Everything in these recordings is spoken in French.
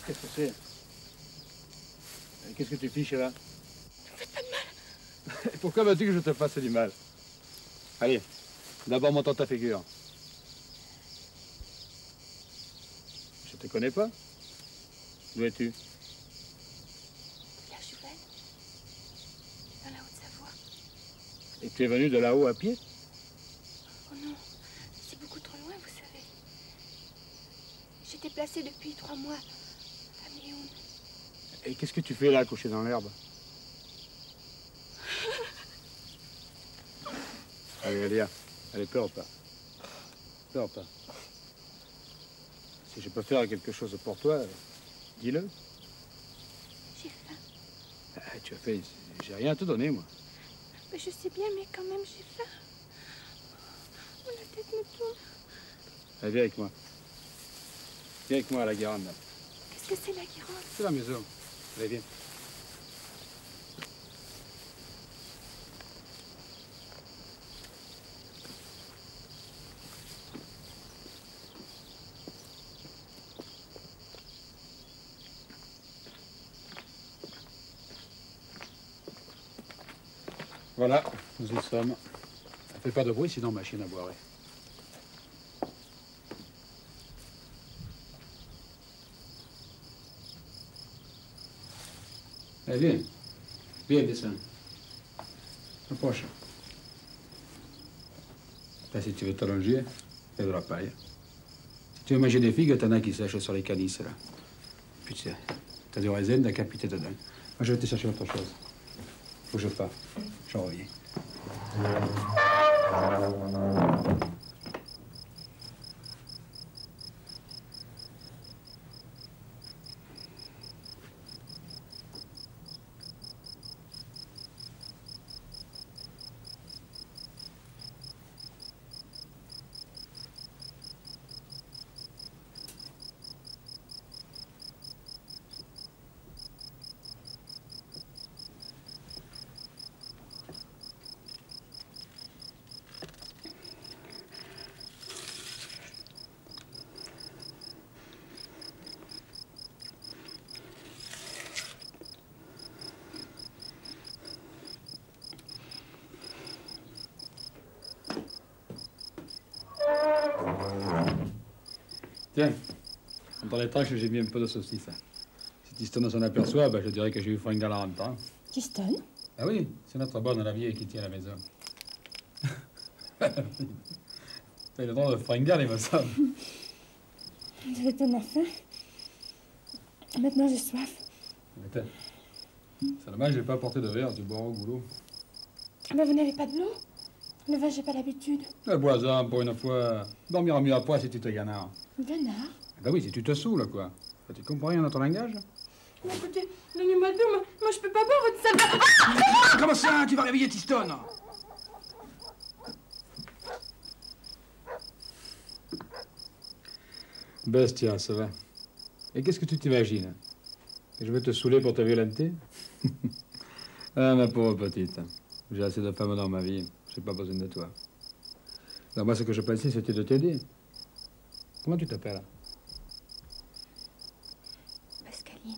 Qu'est-ce que c'est? Qu'est-ce que tu fiches là? Ne me faites pas de mal. Pourquoi veux-tu que je te fasse du mal? Allez, d'abord monte ta figure. Je te connais pas? D'où es-tu? Là, je suis belle. Dans la Haute-Savoie. Et tu es venu de là-haut à pied? Oh non, c'est beaucoup trop loin, vous savez. J'étais placée depuis 3 mois à Méhoun. Et qu'est-ce que tu fais là, couché dans l'herbe? Allez, Elia. Allez, pleure pas. Pleure pas. Si je peux faire quelque chose pour toi, dis-le. J'ai faim. Ah, tu as fait... J'ai rien à te donner, moi. Mais je sais bien, mais quand même, j'ai faim. Oh, la tête me tourne. Allez, viens avec moi. Viens avec moi à la Guérande, là. Qu'est-ce que c'est, la Guérande? C'est la maison. Allez, viens. Voilà, nous y sommes. Ça fait pas de bruit, sinon ma chienne aboierait. Allez, viens. Viens, descends. Approche. Là, si tu veux t'allonger, fais de la paille. Si tu veux manger des figues, t'en as qui sèchent sur les canisses, là. Puis t'as du raisin, t'as qu'à piter dedans. Moi, je vais te chercher autre chose. Faut que je parte. J'en reviens. Tiens, dans les tâches, j'ai mis un peu de saucisse. Si Tiston s'en aperçoit, ben, je dirais que j'ai eu fringale en rentrant. Tiston? Ah oui, c'est notre bonne, la vieille qui tient la maison. T'as le nom de fringale, il me semble. J'avais tellement faim. Maintenant, j'ai soif. Attends. C'est dommage, j'ai pas apporté de verre, du bois au goulot. Mais vous n'avez pas de l'eau? Le vin, j'ai pas l'habitude. Le boisant, pour une fois, dormira mieux à poids si tu te ganards. Ganard? Ben oui, si tu te saoules, quoi. Tu comprends rien dans ton langage? Mais écoutez, donnez-moi de l'eau, moi je peux pas boire votre sale... Ah, comment ça? Tu vas réveiller Tiston? Bestia, ça va. Et qu'est-ce que tu t'imagines? Que je vais te saouler pour te violenter? Ah, ma pauvre petite. J'ai assez de femmes dans ma vie. J'ai pas besoin de toi. Alors moi, ce que je pensais, c'était de t'aider. Comment tu t'appelles? Pascaline.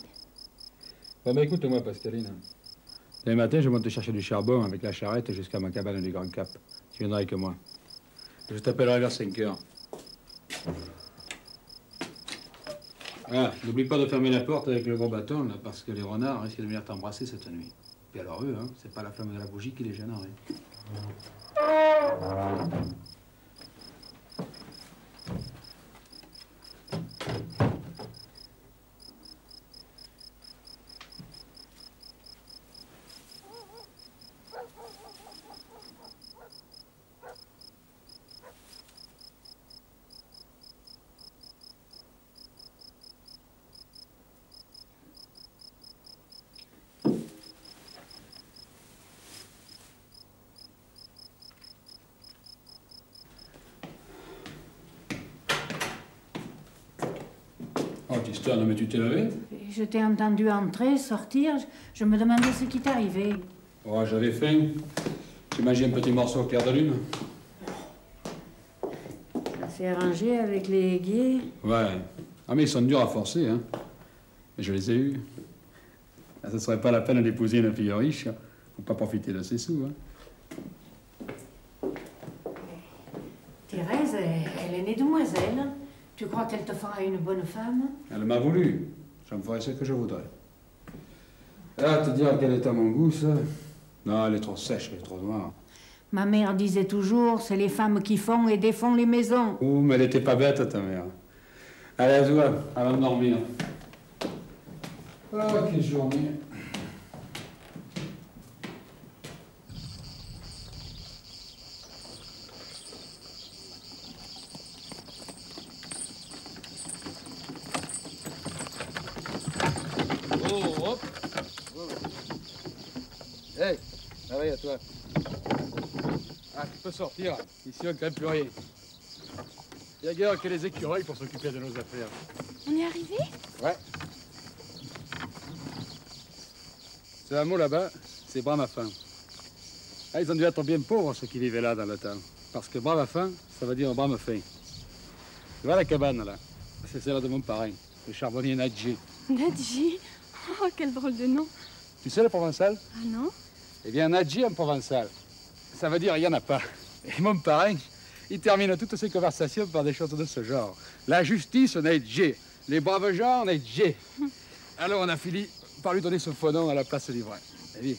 Bon, ben écoute-moi, Pascaline. Demain matin, je monte te chercher du charbon avec la charrette jusqu'à ma cabane du Grand Cap. Tu viendras avec moi. Je t'appellerai vers 5 heures. Ah, n'oublie pas de fermer la porte avec le gros bâton, là, parce que les renards risquent de venir t'embrasser cette nuit. Puis alors eux, hein, c'est pas la flamme de la bougie qui les gênerait. Oh, Tiston, mais tu t'es levé? Je t'ai entendu entrer, sortir. Je me demandais ce qui t'arrivait. Oh, j'avais faim. J'ai mangé un petit morceau au clair de lune. Ça s'est arrangé avec les guets. Ouais. Ah, mais ils sont durs à forcer, hein. Mais je les ai eus. Ce ne serait pas la peine d'épouser une fille riche. Faut pas profiter de ses sous, hein. Thérèse, elle est née demoiselle. Tu crois qu'elle te fera une bonne femme? Elle m'a voulu. Je me ferai ce que je voudrais. Ah, te dire quel est à mon goût, ça? Non, elle est trop sèche, elle est trop noire. Ma mère disait toujours, c'est les femmes qui font et défont les maisons. Oh, mais elle était pas bête, ta mère. Allez, à toi, avant de dormir. Oh, quelle journée. Oh, hop. Hey, réveille à toi. Ah, tu peux sortir. Ici, on ne craint plus rien. Il n'y a guère que les écureuils pour s'occuper de nos affaires. On est arrivé? Ouais. Ce hameau là-bas, c'est Brave à faim. Ah, ils ont dû être bien pauvres, ceux qui vivaient là dans le temps. Parce que Brave à faim, ça veut dire Brave faim. Tu vois la cabane, là? C'est celle de mon parrain, le charbonnier Nadji. Nadji? Oh, quel drôle de nom. Tu sais le provençal? Ah non? Eh bien, Nadji en provençal, ça veut dire il n'y en a pas. Et mon parrain, il termine toutes ses conversations par des choses de ce genre. La justice, Nadji. Les braves gens, Nadji. Alors, on a fini par lui donner ce faux nom à la place du vrai. Eh bien.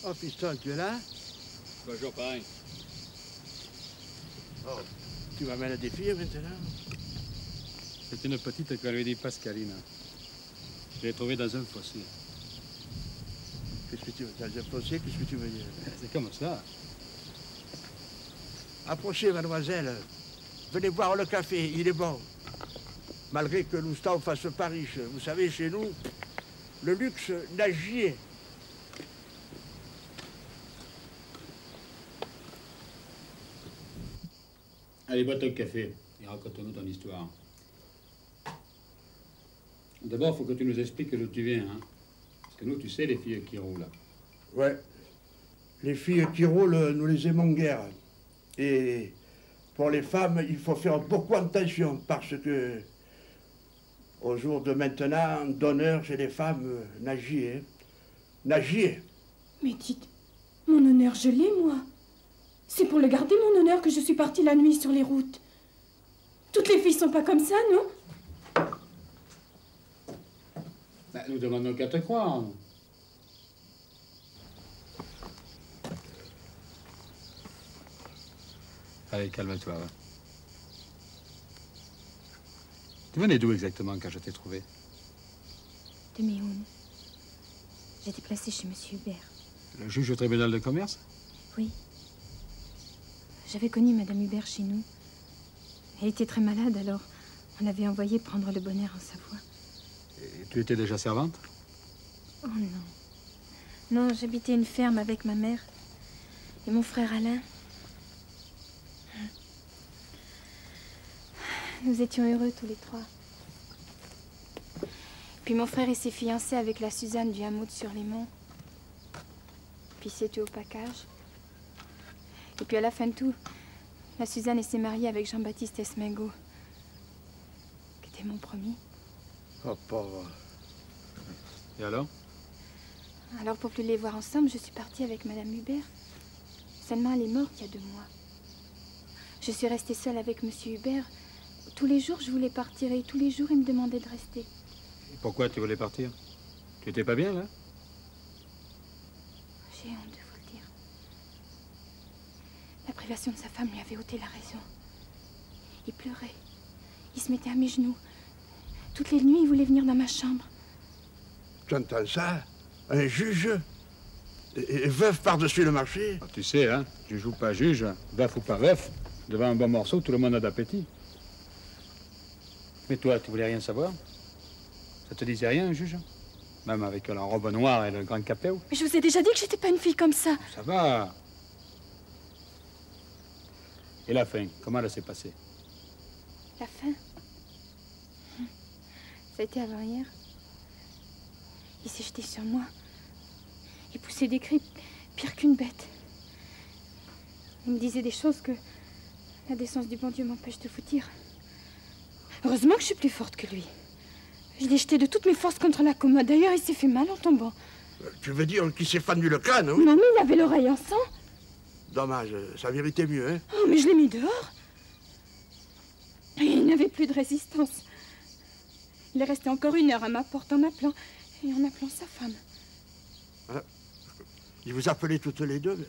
Oh, fiston, tu es là? Bonjour, parrain. Oh, tu m'amènes des filles maintenant? C'est une petite qu'on lui dit Pascaline. Je l'ai trouvée dans un fossé. Qu'est-ce que tu veux? Dans un fossé, qu'est-ce que tu veux dire? C'est comme ça. Approchez, mademoiselle. Venez boire le café, il est bon. Malgré que Loustan fasse pas riche. Vous savez, chez nous, le luxe nagier. Allez, bois ton café et raconte-nous ton histoire. D'abord, il faut que tu nous expliques d'où tu viens, hein. Parce que nous, tu sais, les filles qui roulent. Ouais. Les filles qui roulent, nous les aimons guère. Et pour les femmes, il faut faire beaucoup attention parce que au jour de maintenant, d'honneur chez les femmes, nagier. Nagier. Mais dites, mon honneur, je l'ai, moi. C'est pour le garder, mon honneur, que je suis partie la nuit sur les routes. Toutes les filles sont pas comme ça, non? Ben, nous demandons qu'à te croire. Allez, calme-toi. Va. Tu venais d'où exactement quand je t'ai trouvé? De Méhoun. J'étais placée chez Monsieur Hubert. Le juge au tribunal de commerce? Oui. J'avais connu Madame Hubert chez nous. Elle était très malade, alors on l'avait envoyée prendre le bon air en Savoie. Et tu étais déjà servante? Oh non. Non, j'habitais une ferme avec ma mère et mon frère Alain. Nous étions heureux tous les trois. Puis mon frère s'est fiancé avec la Suzanne du hameau de Sur-les-Monts. Puis c'était au package. Et puis à la fin de tout, la Suzanne s'est mariée avec Jean-Baptiste Esmingot, qui était mon promis. Oh, pauvre. Et alors? Alors pour plus les voir ensemble, je suis partie avec Madame Hubert. Seulement elle est morte il y a 2 mois. Je suis restée seule avec Monsieur Hubert. Tous les jours, je voulais partir et tous les jours, il me demandait de rester. Et pourquoi tu voulais partir? Tu étais pas bien, là? J'ai honte de vous le dire. La privation de sa femme lui avait ôté la raison. Il pleurait. Il se mettait à mes genoux. Toutes les nuits, il voulait venir dans ma chambre. Tu entends ça? Un juge? Et veuf par-dessus le marché? Ah, tu sais, hein, juge ou pas juge, veuf ou pas veuf, devant un bon morceau, tout le monde a d'appétit. Mais toi, tu voulais rien savoir? Ça te disait rien, un juge? Même avec la robe noire et le grand capéo? Mais je vous ai déjà dit que j'étais pas une fille comme ça. Ça va. Et la fin, comment elle s'est passée? La fin. Ça a été avant-hier. Il s'est jeté sur moi. Il poussait des cris pire qu'une bête. Il me disait des choses que la décence du bon Dieu m'empêche de vous dire. Heureusement que je suis plus forte que lui. Je l'ai jeté de toutes mes forces contre la commode. D'ailleurs, il s'est fait mal en tombant. Tu veux dire qu'il s'est fendu le crâne, oui? Non, mais il avait l'oreille en sang. Dommage, ça méritait mieux, hein? Oh, mais je l'ai mis dehors. Et il n'avait plus de résistance. Il est resté encore 1 heure à ma porte en m'appelant et en appelant sa femme. Ah, il vous appelait toutes les deux?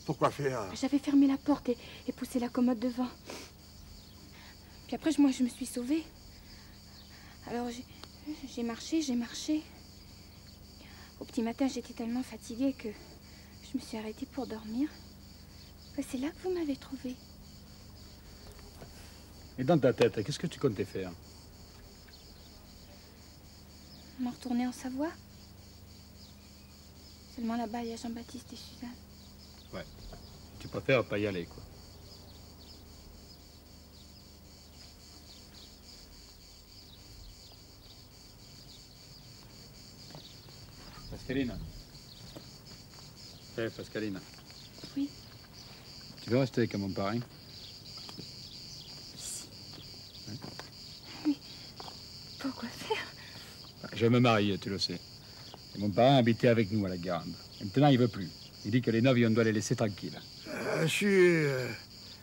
Pourquoi faire? J'avais fermé la porte et poussé la commode devant. Puis après, moi, je me suis sauvée. Alors, j'ai marché. Au petit matin, j'étais tellement fatiguée que je me suis arrêtée pour dormir. Et c'est là que vous m'avez trouvée. Et dans ta tête, qu'est-ce que tu comptais faire? M'en retourner en Savoie. Seulement là-bas, il y a Jean-Baptiste et Suzanne. Ouais. Tu préfères pas y aller, quoi. Pascaline. Eh, Pascaline. Oui. Tu veux rester avec mon parrain? Mais pourquoi faire? Je vais me marier, tu le sais. Et mon parrain habitait avec nous à la Garande. Et maintenant, il veut plus. Il dit que les novices, on doit les laisser tranquilles.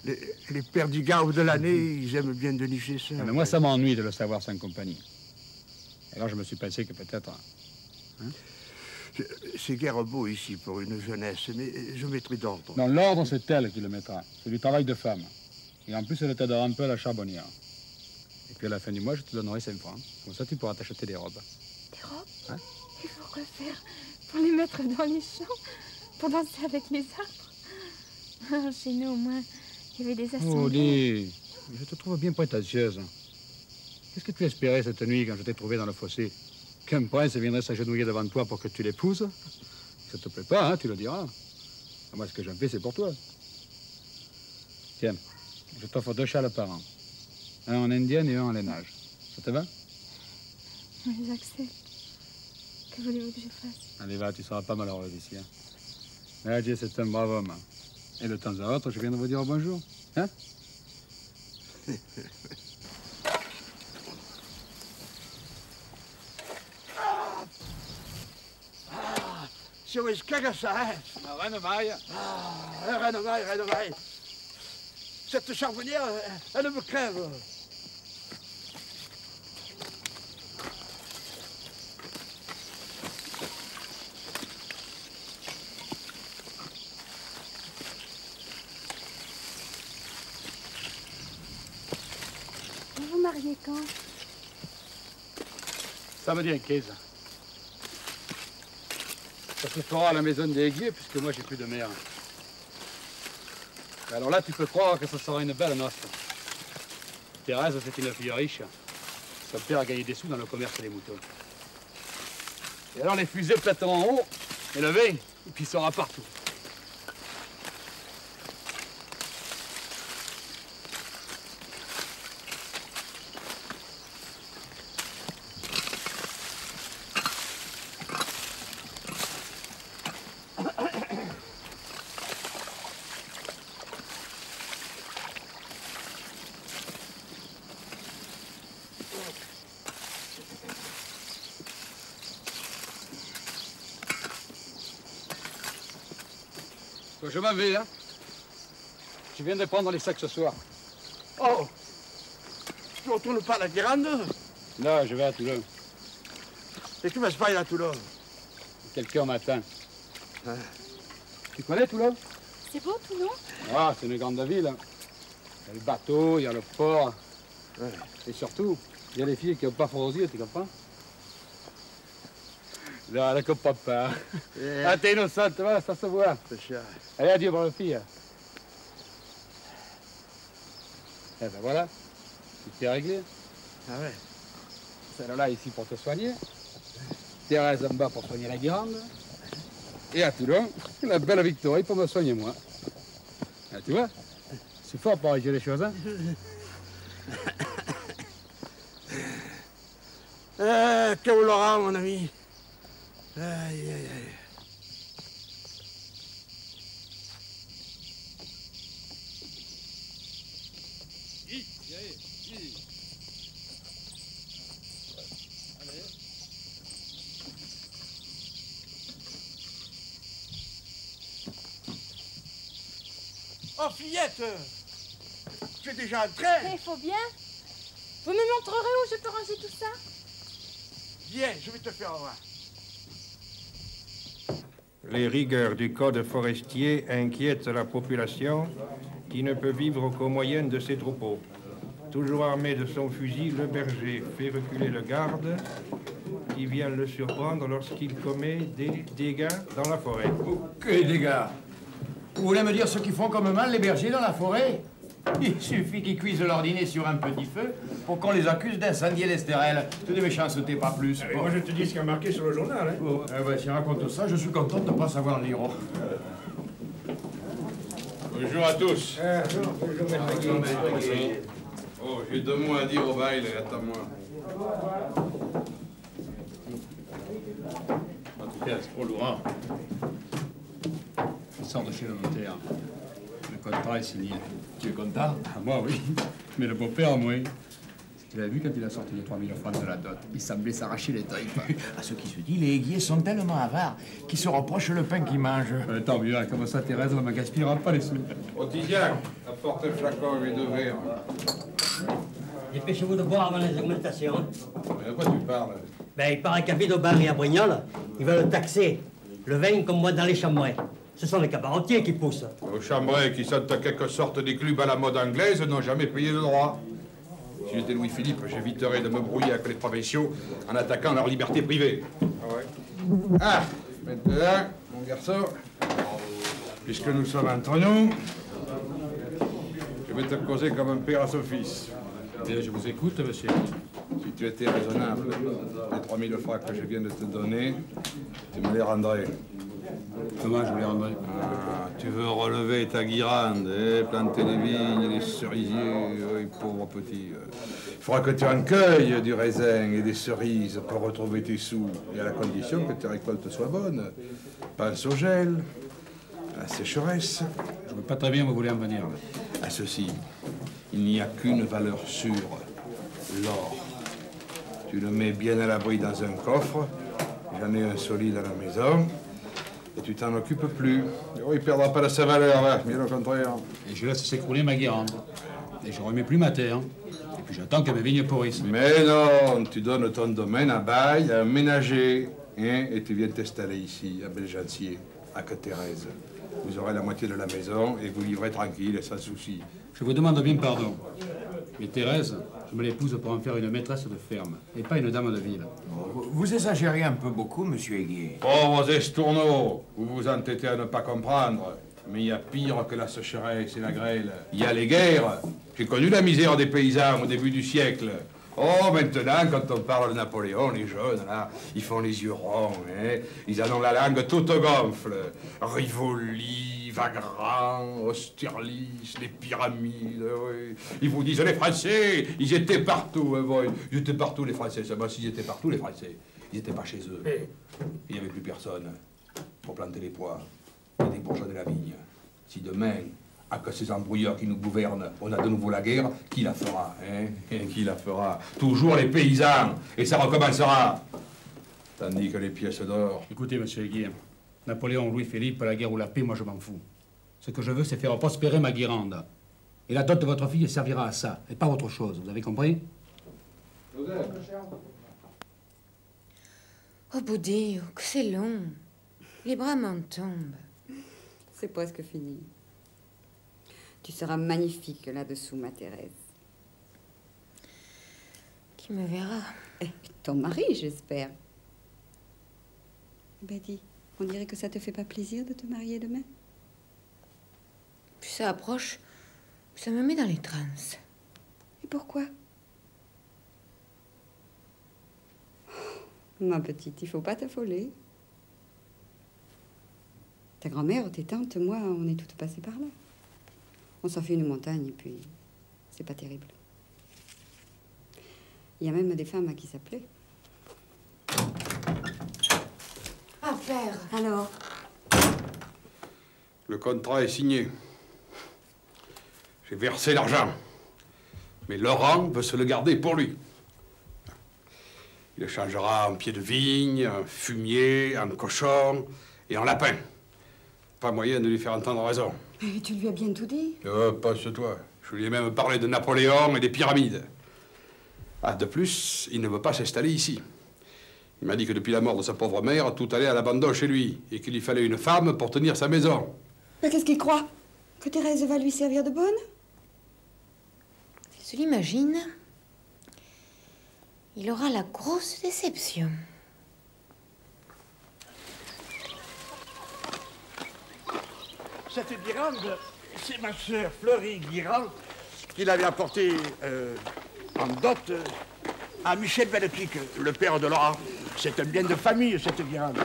Les perdigaves de l'année, ils aiment bien dénicher ça. Mais moi, ça m'ennuie de le savoir sans compagnie. Alors, je me suis pensé que peut-être... Hein? C'est guère beau ici pour une jeunesse, mais je mettrai d'ordre. Non, l'ordre, c'est elle qui le mettra. C'est du travail de femme. Et en plus, elle t'aidera un peu à la charbonnière. Et puis à la fin du mois, je te donnerai 5 francs. Comme ça, tu pourras t'acheter des robes. Des robes? Hein? Et pourquoi faire? Pour les mettre dans les champs? Pour danser avec les arbres? Ah, chez nous, au moins, il y avait des assemblées. Oh, dis, je te trouve bien prétentieuse. Qu'est-ce que tu espérais cette nuit quand je t'ai trouvé dans le fossé? Qu'un prince viendrait s'agenouiller devant toi pour que tu l'épouses? Ça te plaît pas, hein, tu le diras. Moi, ce que j'en fais, c'est pour toi. Tiens, je t'offre 2 châles par an. Un en indienne et un en lainage. Ça te va? Oui, j'accepte. Que voulez-vous que je fasse? Allez, va, tu seras pas malheureuse ici. Hein. Nadja, c'est un brave homme. Et de temps à autre, je viens de vous dire bonjour. Hein? Zo is cagaçais. Reine Maille. Reine Maille. Cette charbonnière, elle me crève. Vous vous mariez quand? Samedi 15. Ça se fera à la maison des Aiguilles, puisque moi, j'ai plus de mère. Et alors là, tu peux croire que ça sera une belle noce. Thérèse, c'est une fille riche. Son père a gagné des sous dans le commerce des moutons. Et alors, les fusées pèteront en haut, et le vin, et puis il sera partout. Je m'en vais, hein. Je viens de prendre les sacs ce soir. Oh! Tu ne retournes pas à la Guérande? Non, je vais à Toulon. Et tu vas se faire à Toulon? Quelqu'un m'attend. Hein? Tu connais Toulon? C'est beau, Toulon? Ah, c'est une grande ville. Hein. Il y a le bateau, il y a le port. Ouais. Et surtout, il y a les filles qui n'ont pas froid aux yeux, tu comprends? Non, elle ne comprend pas. Yeah. Ah, t'es innocente, voilà, ça se voit. Allez, adieu, bonne fille. Eh ben voilà, tout est réglé. Ah ouais. Celle-là ici pour te soigner. Thérèse en bas pour soigner la Guérande. Et à Toulon, la belle Victorie pour me soigner moi. Ah, tu vois, c'est fort pour régler les choses, hein. Quel Laurent, mon ami. Aïe, aïe, aïe. Oh, fillette! Tu es déjà entrée? Il faut bien. Vous me montrerez où je peux ranger tout ça? Viens, je vais te faire voir. Les rigueurs du code forestier inquiètent la population qui ne peut vivre qu'au moyen de ses troupeaux. Toujours armé de son fusil, le berger fait reculer le garde qui vient le surprendre lorsqu'il commet des dégâts dans la forêt. Quels dégâts? Vous voulez me dire ce qu'ils font comme mal les bergers dans la forêt? Il suffit qu'ils cuisent leur dîner sur un petit feu pour qu'on les accuse d'incendier l'Estérel. C'est des méchancetés, pas plus. Allez, moi je te dis ce qu'il y a marqué sur le journal. Hein. Oh, si raconte ça, je suis content de ne pas savoir lire. Bonjour à tous. Bonjour, Oh, j'ai 2 mots à dire au bail, attends-moi. En tout cas, c'est pour Laurent. Je sors de chez le notaire. Le contrat est signé. Tu es content? Ah, moi, oui. Mais le beau-père, moi. Tu l'as vu quand il a sorti les 3000 francs de la dot? Il semblait s'arracher les tailles. À ce qui se dit, les aiguiers sont tellement avares qu'ils se reprochent le pain qu'ils mangent. Tant mieux, hein, comme ça, Thérèse ne me gaspillera pas les sous. Otidiac, apporte un flacon et 2 verres. Dépêchez-vous de boire avant les augmentations. Mais de quoi tu parles? Ben, il paraît qu'à Vidobar et à Brignoles, ils veulent taxer le vin comme moi dans les Chambrais. Ce sont les cabaretiers qui poussent. Aux Chambrais, qui sont en quelque sorte des clubs à la mode anglaise, n'ont jamais payé de droit. Si j'étais Louis-Philippe, j'éviterais de me brouiller avec les provinciaux en attaquant leur liberté privée. Ah ouais. Ah, maintenant, mon garçon, puisque nous sommes entre nous, je vais te causer comme un père à son fils. Et je vous écoute, monsieur. Si tu étais raisonnable, les 3000 francs que je viens de te donner, tu me les rendrais. Comment je vous les rendrai? Ah, tu veux relever ta guirande, planter des vignes, des cerisiers, oui, pauvre petit. Il faudra que tu en cueilles du raisin et des cerises pour retrouver tes sous, et à la condition que tes récoltes soient bonnes. Pense au gel, à la sécheresse. Je ne veux pas très bien où vous voulez en venir. À ceci, il n'y a qu'une valeur sûre, l'or. Tu le mets bien à l'abri dans un coffre, j'en ai un solide à la maison, et tu t'en occupes plus. Oh, il ne perdra pas de sa valeur, hein, bien au contraire. Et je laisse s'écrouler ma guérande. Et je remets plus ma terre. Et puis j'attends que mes vignes pourrissent. Mais non, tu donnes ton domaine à bail, à un ménager, hein, et tu viens t'installer ici, à Bellejancier, à Thérèse. Vous aurez la moitié de la maison et vous vivrez tranquille et sans souci. Je vous demande bien pardon. Mais Thérèse, je me l'épouse pour en faire une maîtresse de ferme, et pas une dame de ville. Vous exagérez un peu beaucoup, monsieur Aiguier. Pauvres estourneaux, vous vous entêtez à ne pas comprendre. Mais il y a pire que la sécheresse et la grêle. Il y a les guerres. J'ai connu la misère des paysans au début du siècle. Oh, maintenant, quand on parle de Napoléon, les jeunes, là, ils font les yeux ronds, hein. Ils en ont la langue toute gonfle. Rivoli, Wagram, Austerlitz, les pyramides, oui. Ils vous disent, les Français, ils étaient partout, hein, boy. Ils étaient partout, les Français. Ça va, s'ils étaient partout, les Français. Ils n'étaient pas chez eux. Il n'y avait plus personne pour planter les pois et des bourgeons de la vigne. Si demain, à que ces embrouilleurs qui nous gouvernent, on a de nouveau la guerre, qui la fera, hein? Qui la fera? Toujours les paysans, et ça recommencera. Tandis que les pièces d'or... Écoutez, monsieur Aiguier, Napoléon, Louis-Philippe, la guerre ou la paix, moi je m'en fous. Ce que je veux, c'est faire prospérer ma guirande. Et la dot de votre fille servira à ça, et pas autre chose, vous avez compris? Oh, Boudéo, que c'est long. Les bras m'en tombent. C'est presque fini. Tu seras magnifique là-dessous, ma Thérèse. Qui me verra? Et ton mari, j'espère. Ben dis, on dirait que ça te fait pas plaisir de te marier demain? Plus ça approche, plus ça me met dans les transes. Et pourquoi? Ma petite, il faut pas t'affoler. Ta grand-mère, tes tantes, moi, on est toutes passées par là. On s'en fait une montagne et puis c'est pas terrible. Il y a même des femmes à qui ça plaît. Ah, père. Alors? Le contrat est signé. J'ai versé l'argent. Mais Laurent veut se le garder pour lui. Il le changera en pied de vigne, en fumier, en cochon et en lapin. Pas moyen de lui faire entendre raison. Et tu lui as bien tout dit? Passe-toi. Je lui ai même parlé de Napoléon et des pyramides. Ah, de plus, il ne veut pas s'installer ici. Il m'a dit que depuis la mort de sa pauvre mère, tout allait à l'abandon chez lui et qu'il lui fallait une femme pour tenir sa maison. Mais qu'est-ce qu'il croit? Que Thérèse va lui servir de bonne? S'il se l'imagine, il aura la grosse déception. Cette guirlande, c'est ma sœur Fleury Guirand qui l'avait apportée en dot à Michel Bellepic, le père de Laurent. C'est un bien de famille, cette guirlande.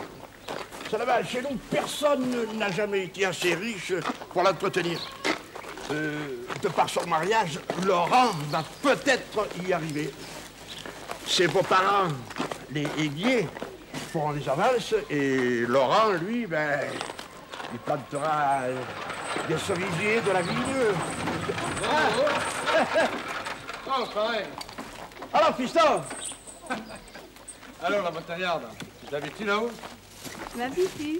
Seulement, chez nous, personne n'a jamais été assez riche pour l'entretenir. De par son mariage, Laurent va peut-être y arriver. Ses beaux-parents, les Aiguiers, feront les avances et Laurent, lui, ben, il plantera des cerisiers, de la vigne. Oh, pareil. Alors, fiston! Alors, la bataillarde, tu t'habitues là-haut? Je m'habitue.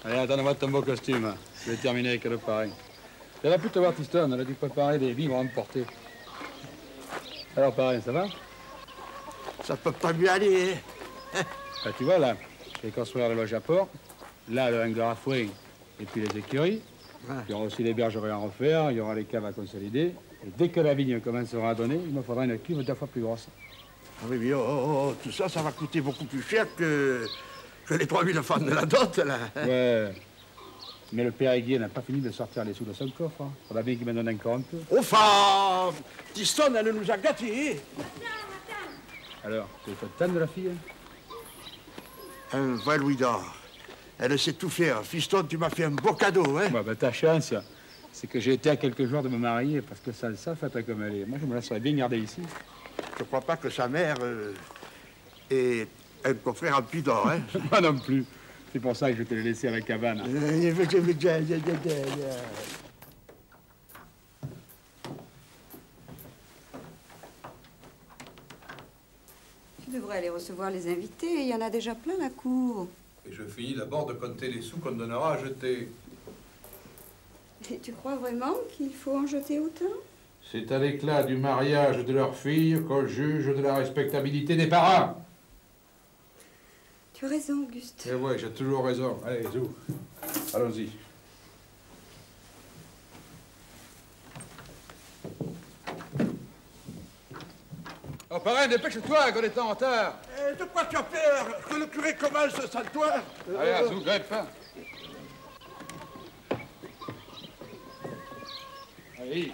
Allez, donne-moi ton beau costume. Je vais terminer avec le pareil. Elle a pu te voir, Tiston. Elle a dû préparer des vivres à emporter. Alors, pareil, ça va? Ça peut pas mieux aller. Bah, tu vois, là, je vais construire la loge à port. Là, le hangar à fouet et puis les écuries. Il y aura aussi les bergeries à refaire. Il y aura les caves à consolider. Et dès que la vigne commencera à donner, il me faudra une cuve 2 fois plus grosse. Ah oui, mais tout ça, ça va coûter beaucoup plus cher que les 3000 francs de la dot, là. Ouais. Mais le père Aiguier n'a pas fini de sortir les sous de son coffre. Hein. Faudra bien qu'il me donne encore un peu. Enfin, Tiston, elle nous a gâtés. Alors, tu es contente de la fille? Un vrai louis d'or. Elle sait tout faire. Fiston, tu m'as fait un beau cadeau, hein? Ouais, bah, ta chance, c'est que j'ai été à quelques jours de me marier, parce que ça fait comme elle est. Moi, je me laisserais bien garder ici. Je crois pas que sa mère ait un coffret rempli d'or, hein? Moi non plus. C'est pour ça que je te l'ai laissé à la cabane. Tu devrais aller recevoir les invités. Il y en a déjà plein, la cour. Et je finis d'abord de compter les sous qu'on donnera à jeter. Et tu crois vraiment qu'il faut en jeter autant? C'est à l'éclat du mariage de leur fille qu'on juge de la respectabilité des parents. Tu as raison, Auguste. Eh ouais, j'ai toujours raison. Allez, Zou, allons-y. Oh, parrain, dépêche-toi, qu'on est en retard. De quoi tu as peur? Que le curé commence sans toi? Allez, Azou, greffe. Allez.